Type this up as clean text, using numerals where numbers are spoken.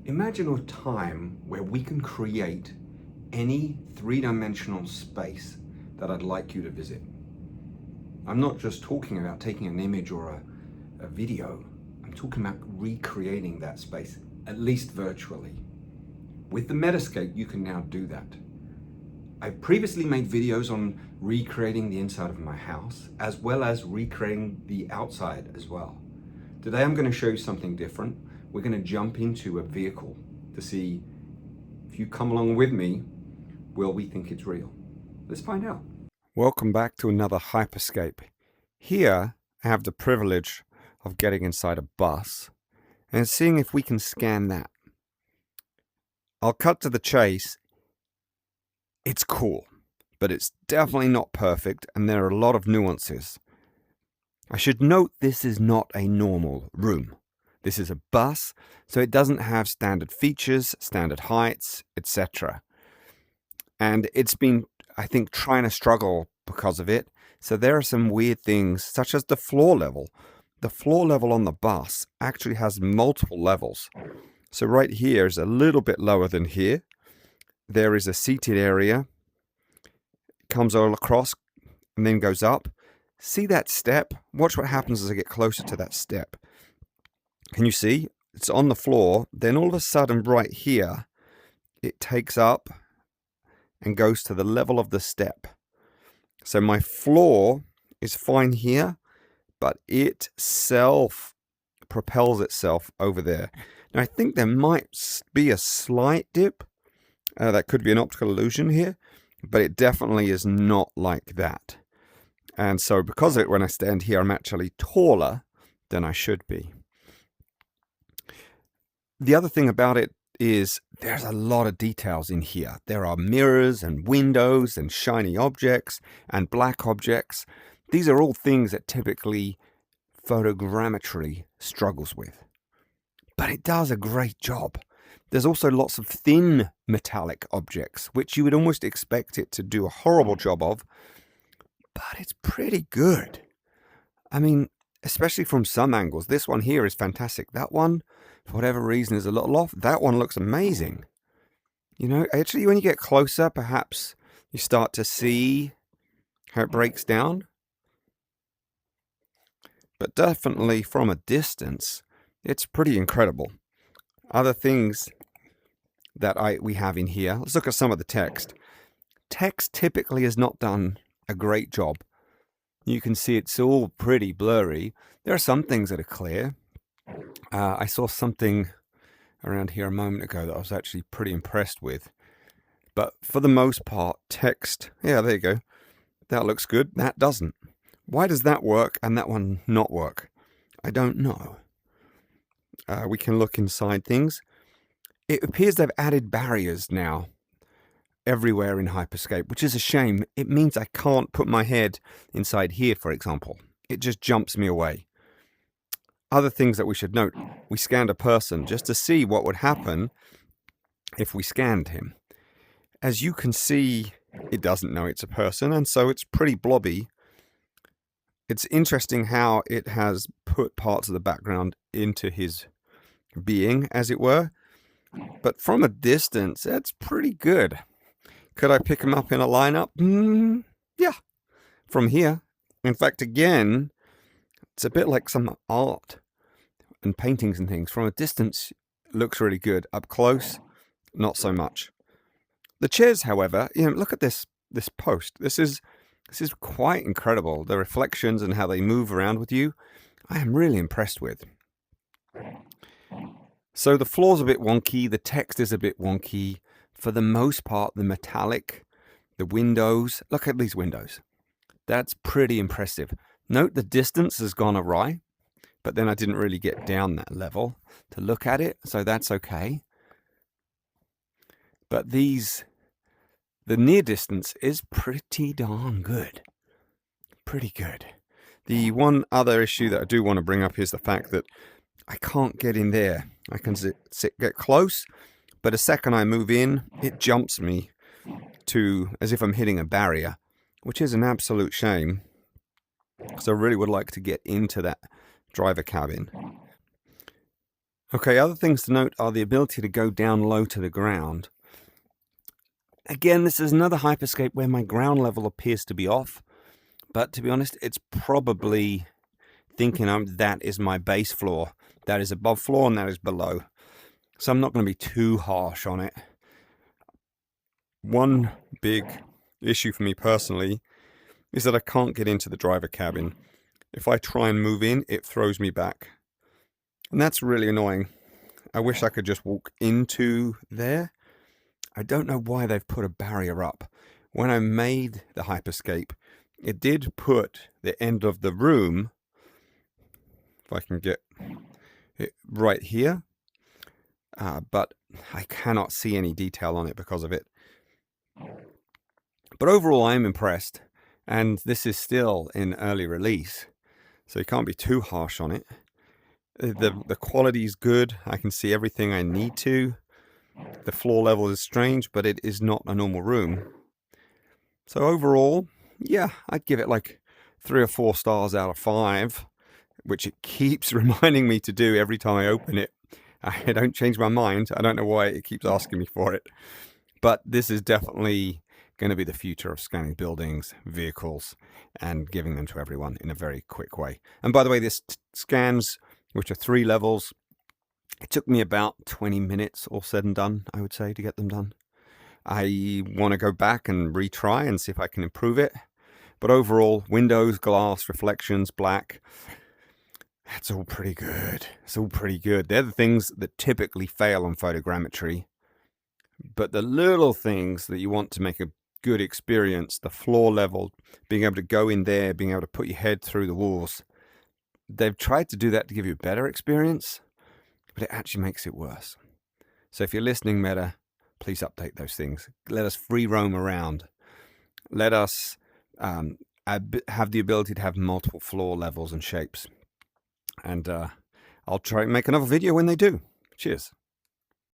Imagine a time where we can create any three-dimensional space that I'd like you to visit. I'm not just talking about taking an image or a video. I'm talking about recreating that space, at least virtually. With the Metascape, you can now do that. I've previously made videos on recreating the inside of my house, as well as recreating the outside as well. Today I'm going to show you something different. We're going to jump into a vehicle to see if you come along with me, will we think it's real? Let's find out. Welcome back to another Hyperscape. Here I have the privilege of getting inside a bus and seeing if we can scan that. I'll cut to the chase. It's cool, but it's definitely not perfect and there are a lot of nuances. I should note this is not a normal room. This is a bus, so it doesn't have standard features, standard heights, etc. And it's been, I think, trying to struggle because of it. So there are some weird things, such as the floor level. The floor level on the bus actually has multiple levels. So right here is a little bit lower than here. There is a seated area, comes all across and then goes up. See that step? Watch what happens as I get closer to that step. Can you see? It's on the floor. Then all of a sudden right here, it takes up and goes to the level of the step. So my floor is fine here, but it propels itself over there. Now I think there might be a slight dip. That could be an optical illusion here, but it definitely is not like that. And so because of it, when I stand here, I'm actually taller than I should be. The other thing about it is there's a lot of details in here. There are mirrors and windows and shiny objects and black objects. These are all things that typically photogrammetry struggles with. But it does a great job. There's also lots of thin metallic objects, which you would almost expect it to do a horrible job of, but it's pretty good. I mean, especially from some angles. This one here is fantastic. That one, for whatever reason, is a little off. That one looks amazing. You know, actually, when you get closer, perhaps you start to see how it breaks down. But definitely from a distance, it's pretty incredible. Other things that we have in here. Let's look at some of the text. Text typically has not done a great job. You can see it's all pretty blurry. There are some things that are clear. I saw something around here a moment ago that I was actually pretty impressed with. But for the most part, text, yeah, there you go. That looks good. That doesn't. Why does that work and that one not work? I don't know. We can look inside things. It appears they've added barriers now everywhere in Hyperscape, which is a shame. It means I can't put my head inside here, for example. It just jumps me away. Other things that we should note, we scanned a person just to see what would happen if we scanned him. As you can see, it doesn't know it's a person, and so it's pretty blobby. It's interesting how it has put parts of the background into his being, as it were. But from a distance, that's pretty good. Could I pick him up in a lineup? Yeah, from here. In fact, again, it's a bit like some art and paintings and things. From a distance, it looks really good. Up close, not so much. The chairs, however, you know, look at this post. This is quite incredible. The reflections and how they move around with you, I am really impressed with. So the floor's a bit wonky. The text is a bit wonky. For the most part, the metallic, the windows, look at these windows. That's pretty impressive. Note the distance has gone awry, but then I didn't really get down that level to look at it, so that's okay. But the near distance is pretty darn good. Pretty good. The one other issue that I do want to bring up is the fact that I can't get in there. I can get close, but a second I move in, it jumps me to as if I'm hitting a barrier, which is an absolute shame. So I really would like to get into that driver cabin. Okay, other things to note are the ability to go down low to the ground. Again, this is another hyperscape where my ground level appears to be off, but to be honest, it's probably thinking that is my base floor. That is above floor and that is below. So I'm not going to be too harsh on it. One big issue for me personally is that I can't get into the driver cabin. If I try and move in, it throws me back. And that's really annoying. I wish I could just walk into there. I don't know why they've put a barrier up. When I made the hyperscape, it did put the end of the room, if I can get it right here, but I cannot see any detail on it because of it. But overall, I'm impressed, and this is still in early release, so you can't be too harsh on it. The quality is good. I can see everything I need to. The floor level is strange, but it is not a normal room. So overall, yeah, I'd give it like 3 or 4 stars out of 5, which it keeps reminding me to do every time I open it. I don't change my mind. I don't know why it keeps asking me for it. But this is definitely going to be the future of scanning buildings, vehicles, and giving them to everyone in a very quick way. And by the way, this scans, which are 3 levels, it took me about 20 minutes all said and done, I would say, to get them done. I want to go back and retry and see if I can improve it. But overall, windows, glass, reflections, black, that's all pretty good. It's all pretty good. They're the things that typically fail on photogrammetry. But the little things that you want to make a good experience, the floor level, being able to go in there, being able to put your head through the walls, they've tried to do that to give you a better experience, but it actually makes it worse. So if you're listening, Meta, please update those things. Let us free roam around. Let us have the ability to have multiple floor levels and shapes. And I'll try and make another video when they do. Cheers.